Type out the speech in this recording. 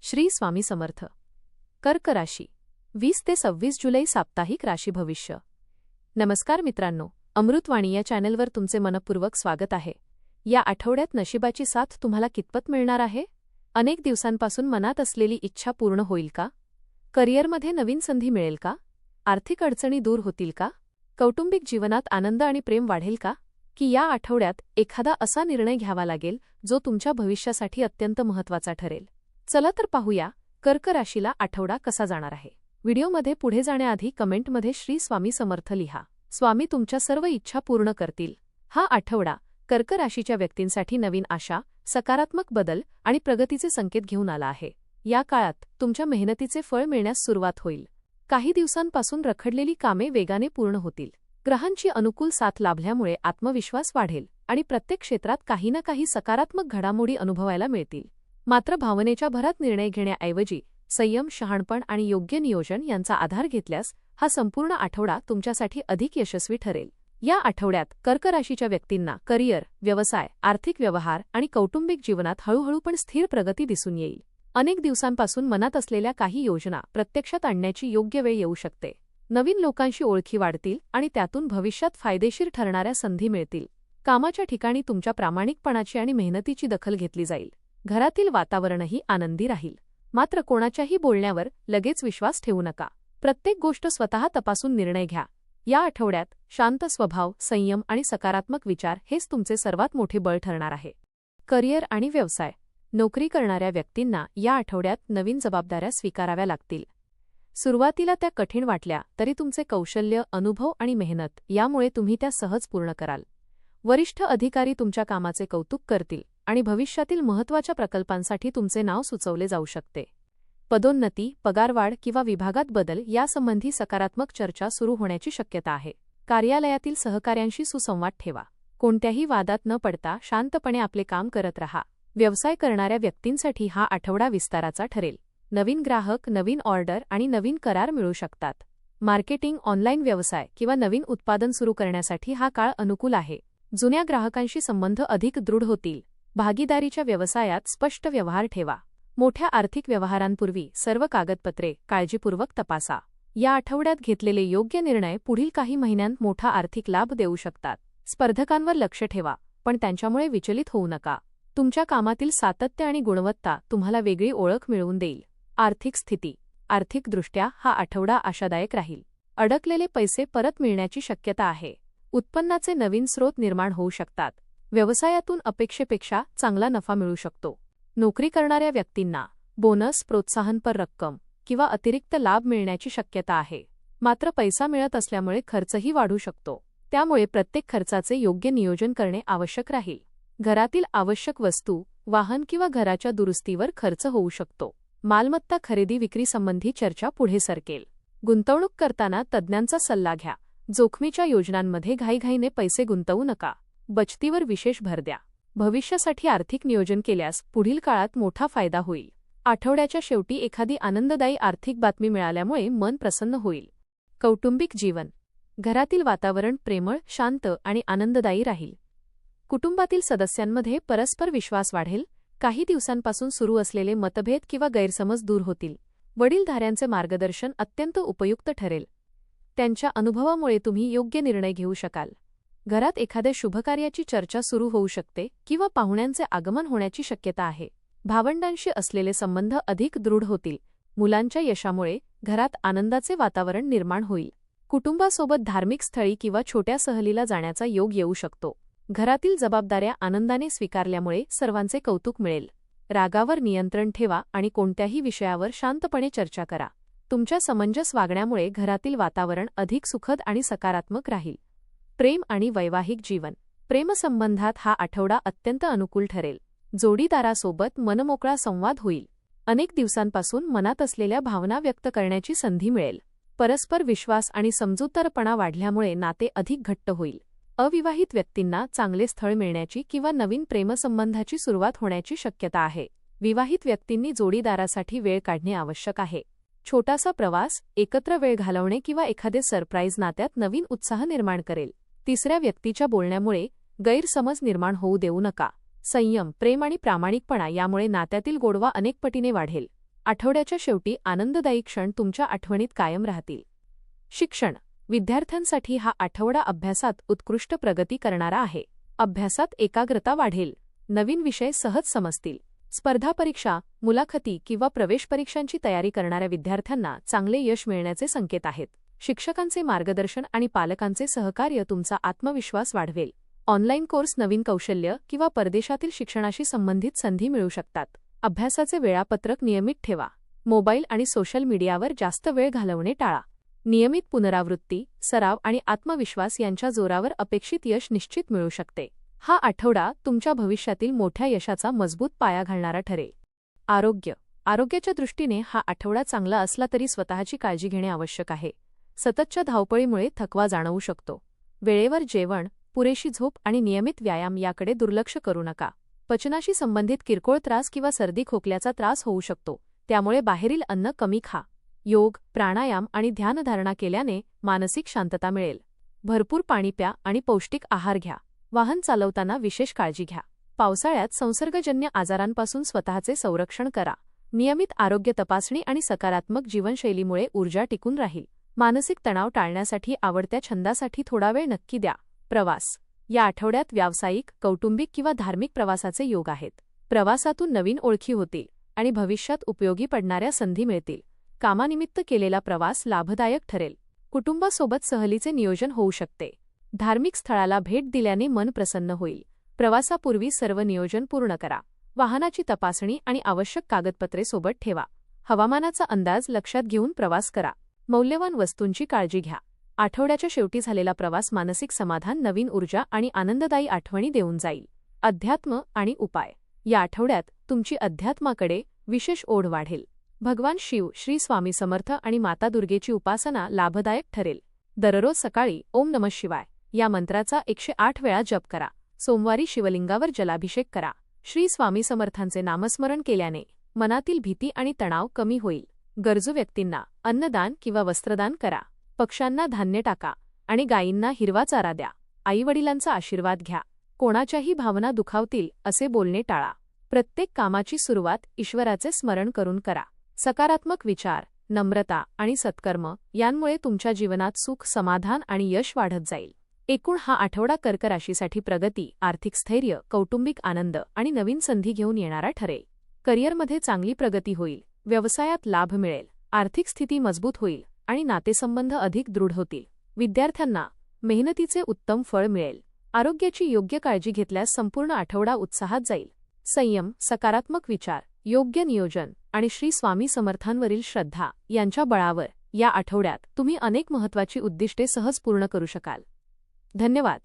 श्री स्वामी समर्थ. कर्क राशी 20 ते 26 जुलै साप्ताहिक राशी भविष्य. नमस्कार मित्रांनो, अमृतवाणी या चॅनलवर तुमचे मनपूर्वक स्वागत आहे. या आठवड्यात नशिबाची साथ तुम्हाला कितपत मिळणार आहे? अनेक दिवसांपासून मनात असलेली इच्छा पूर्ण होईल का? करिअरमध्ये नवीन संधी मिळेल का? आर्थिक अडचणी दूर होतील का? कौटुंबिक जीवनात आनंद आणि प्रेम वाढेल का? की या आठवड्यात एखादा असा निर्णय घ्यावा लागेल जो तुमच्या भविष्यासाठी अत्यंत महत्त्वाचा ठरेल? चला तर पाहूया कर्क राशीला आठवडा कसा जाणार आहे. व्हिडिओमध्ये पुढे जाण्याआधी कमेंटमध्ये श्री स्वामी समर्थ लिहा. स्वामी तुमच्या सर्व इच्छा पूर्ण करतील. हा आठवडा कर्क राशीच्या व्यक्तींसाठी नवीन आशा, सकारात्मक बदल आणि प्रगतीचे संकेत घेऊन आला आहे. या काळात तुमच्या मेहनतीचे फळ मिळण्यास सुरुवात होईल. काही दिवसांपासून रखडलेली कामे वेगाने पूर्ण होतील. ग्रहांची अनुकूल साथ लाभल्यामुळे आत्मविश्वास वाढेल आणि प्रत्येक क्षेत्रात काही ना काही सकारात्मक घडामोडी अनुभवायला मिळतील. मात्र भावनेच्या भरात निर्णय घेण्याऐवजी संयम, शहाणपण आणि योग्य नियोजन यांचा आधार घेतल्यास हा संपूर्ण आठवडा तुमच्यासाठी अधिक यशस्वी ठरेल. या आठवड्यात कर्क राशीच्या व्यक्तींना करिअर, व्यवसाय, आर्थिक व्यवहार आणि कौटुंबिक जीवनात हळूहळू पण स्थिर प्रगती दिसून येईल. अनेक दिवसांपासून मनात असलेल्या काही योजना प्रत्यक्षात आणण्याची योग्य वेळ येऊ शकते. नवीन लोकांशी ओळखी वाढतील आणि त्यातून भविष्यात फायदेशीर ठरणाऱ्या संधी मिळतील. कामाच्या ठिकाणी तुमच्या प्रामाणिकपणाची आणि मेहनतीची दखल घेतली जाईल. घरातील वातावरणही आनंदी राहील. मात्र कोणाच्याही बोलण्यावर लगेच विश्वास ठेवू नका. प्रत्येक गोष्ट स्वतः तपासून निर्णय घ्या. या आठवड्यात शांत स्वभाव, संयम आणि सकारात्मक विचार हेच तुमचे सर्वात मोठे बळ ठरणार आहे. करिअर आणि व्यवसाय. नोकरी करणाऱ्या व्यक्तींना या आठवड्यात नवीन जबाबदाऱ्या स्वीकाराव्या लागतील. सुरुवातीला त्या कठीण वाटल्या तरी तुमचे कौशल्य, अनुभव आणि मेहनत यामुळे तुम्ही त्या सहज पूर्ण कराल. वरिष्ठ अधिकारी तुमच्या कामाचे कौतुक करतील आणि भविष्यातील महत्त्वाच्या प्रकल्पांसाठी तुमचे नाव सुचवले जाऊ शकते. पदोन्नती, पगारवाढ किंवा विभागात बदल यासंबंधी सकारात्मक चर्चा सुरू होण्याची शक्यता आहे. कार्यालयातील सहकाऱ्यांशी सुसंवाद ठेवा. कोणत्याही वादात न पडता शांतपणे आपले काम करत रहा. व्यवसाय करणाऱ्या व्यक्तींसाठी हा आठवडा विस्ताराचा ठरेल. नवीन ग्राहक, नवीन ऑर्डर आणि नवीन करार मिळू शकतात. मार्केटिंग, ऑनलाईन व्यवसाय किंवा नवीन उत्पादन सुरू करण्यासाठी हा काळ अनुकूल आहे. जुन्या ग्राहकांशी संबंध अधिक दृढ होतील. भागीदारीच्या व्यवसायात स्पष्ट व्यवहार ठेवा. मोठ्या आर्थिक व्यवहारांपूर्वी सर्व कागदपत्रे काळजीपूर्वक तपासा. या आठवड्यात घेतलेले योग्य निर्णय पुढील काही महिन्यांत मोठा आर्थिक लाभ देऊ शकतात. स्पर्धकांवर लक्ष ठेवा, पण त्यांच्यामुळे विचलित होऊ नका. तुमच्या कामातील सातत्य आणि गुणवत्ता तुम्हाला वेगळी ओळख मिळवून देईल. आर्थिक स्थिती. आर्थिकदृष्ट्या हा आठवडा आशादायक राहील. अडकलेले पैसे परत मिळण्याची शक्यता आहे. उत्पन्नाचे नवीन स्रोत निर्माण होऊ शकतात. व्यवसायातून अपेक्षेपेक्षा चांगला नफा मिळू शकतो. नोकरी करणाऱ्या व्यक्तींना बोनस, प्रोत्साहनपर रक्कम किंवा अतिरिक्त लाभ मिळण्याची शक्यता आहे. मात्र पैसा मिळत असल्यामुळे खर्चही वाढू शकतो. त्यामुळे प्रत्येक खर्चाचे योग्य नियोजन करणे आवश्यक राहील. घरातील आवश्यक वस्तू, वाहन किंवा घराच्या दुरुस्तीवर खर्च होऊ शकतो. मालमत्ता खरेदी विक्रीसंबंधी चर्चा पुढे सरकेल. गुंतवणूक करताना तज्ज्ञांचा सल्ला घ्या. जोखमीच्या योजनांमध्ये घाईघाईने पैसे गुंतवू नका. बचतीवर विशेष भर द्या. भविष्यासाठी आर्थिक नियोजन केल्यास पुढील काळात मोठा फायदा होईल. आठवड्याच्या शेवटी एखादी आनंददायी आर्थिक बातमी मिळाल्यामुळे मन प्रसन्न होईल. कौटुंबिक जीवन. घरातील वातावरण प्रेमळ, शांत आणि आनंददायी राहील. कुटुंबातील सदस्यांमध्ये परस्पर विश्वास वाढेल. काही दिवसांपासून सुरू असलेले मतभेद किंवा गैरसमज दूर होतील. वडीलधाऱ्यांचे मार्गदर्शन अत्यंत उपयुक्त ठरेल. त्यांच्या अनुभवामुळे तुम्ही योग्य निर्णय घेऊ शकाल. घरात एखाद्या शुभकार्याची चर्चा सुरू होऊ शकते किंवा पाहुण्यांचे आगमन होण्याची शक्यता आहे. भावंडांशी असलेले संबंध अधिक दृढ होतील. मुलांच्या यशामुळे घरात आनंदाचे वातावरण निर्माण होईल. कुटुंबासोबत धार्मिक स्थळी किंवा छोट्या सहलीला जाण्याचा योग येऊ शकतो. घरातील जबाबदाऱ्या आनंदाने स्वीकारल्यामुळे सर्वांचे कौतुक मिळेल. रागावर नियंत्रण ठेवा आणि कोणत्याही विषयावर शांतपणे चर्चा करा. तुमच्या समंजस वागण्यामुळे घरातील वातावरण अधिक सुखद आणि सकारात्मक राहील. प्रेम आणि वैवाहिक जीवन. प्रेमसंबंधात हा आठवडा अत्यंत अनुकूल ठरेल. जोडीदारासोबत मनमोकळा संवाद होईल. अनेक दिवसांपासून मनात असलेल्या भावना व्यक्त करण्याची संधी मिळेल. परस्पर विश्वास आणि समजूतदारपणा वाढल्यामुळे नाते अधिक घट्ट होईल. अविवाहित व्यक्तींना चांगले स्थळ मिळण्याची किंवा नवीन प्रेमसंबंधाची सुरुवात होण्याची शक्यता आहे. विवाहित व्यक्तींनी जोडीदारासाठी वेळ काढणे आवश्यक आहे. छोटासा प्रवास, एकत्र वेळ घालवणे किंवा एखादे सरप्राईज नात्यात नवीन उत्साह निर्माण करेल. तिसऱ्या व्यक्तीच्या बोलण्यामुळे गैरसमज निर्माण होऊ देऊ नका. संयम, प्रेम आणि प्रामाणिकपणा यामुळे नात्यातील गोडवा अनेक पटीने वाढेल. आठवड्याच्या शेवटी आनंददायी क्षण तुमच्या आठवणीत कायम राहतील. शिक्षण. विद्यार्थ्यांसाठी हा आठवडा अभ्यासात उत्कृष्ट प्रगती करणारा आहे. अभ्यासात एकाग्रता वाढेल, नवीन विषय सहज समजतील. स्पर्धा परीक्षा, मुलाखती किंवा प्रवेश परीक्षांची तयारी करणाऱ्या विद्यार्थ्यांना चांगले यश मिळण्याचे संकेत आहेत. शिक्षकांचे मार्गदर्शन आणि पालकांचे सहकार्य तुमचा आत्मविश्वास वाढवेल. ऑनलाईन कोर्स, नवीन कौशल्य किंवा परदेशातील शिक्षणाशी संबंधित संधी मिळू शकतात. अभ्यासाचे वेळापत्रक नियमित ठेवा. मोबाईल आणि सोशल मीडियावर जास्त वेळ घालवणे टाळा. नियमित पुनरावृत्ती, सराव आणि आत्मविश्वास यांच्या जोरावर अपेक्षित यश निश्चित मिळू शकते. हा आठवडा तुमच्या भविष्यातील मोठ्या यशाचा मजबूत पाया घालणारा ठरेल. आरोग्य. आरोग्याच्या दृष्टीने हा आठवडा चांगला असला तरी स्वतःची काळजी घेणे आवश्यक आहे. सततच्या धावपळीमुळे थकवा जाणवू शकतो. वेळेवर जेवण, पुरेशी झोप आणि नियमित व्यायाम याकडे दुर्लक्ष करू नका. पचनाशी संबंधित किरकोळ त्रास किंवा सर्दी खोकल्याचा त्रास होऊ शकतो, त्यामुळे बाहेरील अन्न कमी खा. योग, प्राणायाम आणि ध्यानधारणा केल्याने मानसिक शांतता मिळेल. भरपूर पाणी प्या आणि पौष्टिक आहार घ्या. वाहन चालवताना विशेष काळजी घ्या. पावसाळ्यात संसर्गजन्य आजारांपासून स्वतःचे संरक्षण करा. नियमित आरोग्य तपासणी आणि सकारात्मक जीवनशैलीमुळे ऊर्जा टिकून राहील. मानसिक तणाव टाळण्यासाठी आवडत्या छंदासाठी थोडा वेळ नक्की द्या. प्रवास. या आठवड्यात व्यावसायिक, कौटुंबिक किंवा धार्मिक प्रवासाचे योग आहेत. प्रवासातून नवीन ओळखी होतील आणि भविष्यात उपयोगी पडणाऱ्या संधी मिळतील. कामानिमित्त केलेला प्रवास लाभदायक ठरेल. कुटुंबासोबत सहलीचे नियोजन होऊ शकते. धार्मिक स्थळाला भेट दिल्याने मन प्रसन्न होईल. प्रवासापूर्वी सर्व नियोजन पूर्ण करा. वाहनाची तपासणी आणि आवश्यक कागदपत्रे सोबत ठेवा. हवामानाचा अंदाज लक्षात घेऊन प्रवास करा. मौल्यवान वस्तूंची काळजी घ्या. आठवड्याच्या शेवटी झालेला प्रवास मानसिक समाधान, नवीन ऊर्जा आणि आनंददायी आठवणी देऊन जाईल. अध्यात्म आणि उपाय. या आठवड्यात तुमची अध्यात्माकडे विशेष ओढ वाढेल. भगवान शिव, श्री स्वामी समर्थ आणि माता दुर्गेची उपासना लाभदायक ठरेल. दररोज सकाळी ओम नमः शिवाय या मंत्राचा 108 वेळा जप करा. सोमवारी शिवलिंगावर जलाभिषेक करा. श्री स्वामी समर्थांचे नामस्मरण केल्याने मनातील भीती आणि तणाव कमी होईल. गरजू व्यक्तींना अन्नदान किंवा वस्त्रदान करा. पक्ष्यांना धान्य टाका आणि गायींना हिरवा चारा द्या. आईवडिलांचा आशीर्वाद घ्या. कोणाच्याही भावना दुखावतील असे बोलणे टाळा. प्रत्येक कामाची सुरुवात ईश्वराचे स्मरण करून करा. सकारात्मक विचार, नम्रता आणि सत्कर्म यांमुळे तुमच्या जीवनात सुख, समाधान आणि यश वाढत जाईल. एकूण हा आठवडा कर्क राशीसाठी प्रगती, आर्थिक स्थैर्य, कौटुंबिक आनंद आणि नवीन संधी घेऊन येणारा ठरेल. करिअरमध्ये चांगली प्रगती होईल. व्यवसायात लाभ मिळेल. आर्थिक स्थिती मजबूत होईल आणि नातेसंबंध अधिक दृढ होतील. विद्यार्थ्यांना मेहनतीचे उत्तम फळ मिळेल. आरोग्याची योग्य काळजी घेतल्यास संपूर्ण आठवडा उत्साहात जाईल. संयम, सकारात्मक विचार, योग्य नियोजन आणि श्री स्वामी समर्थांवरील श्रद्धा यांच्या बळावर या आठवड्यात तुम्ही अनेक महत्त्वाची उद्दिष्टे सहज पूर्ण करू शकाल. धन्यवाद.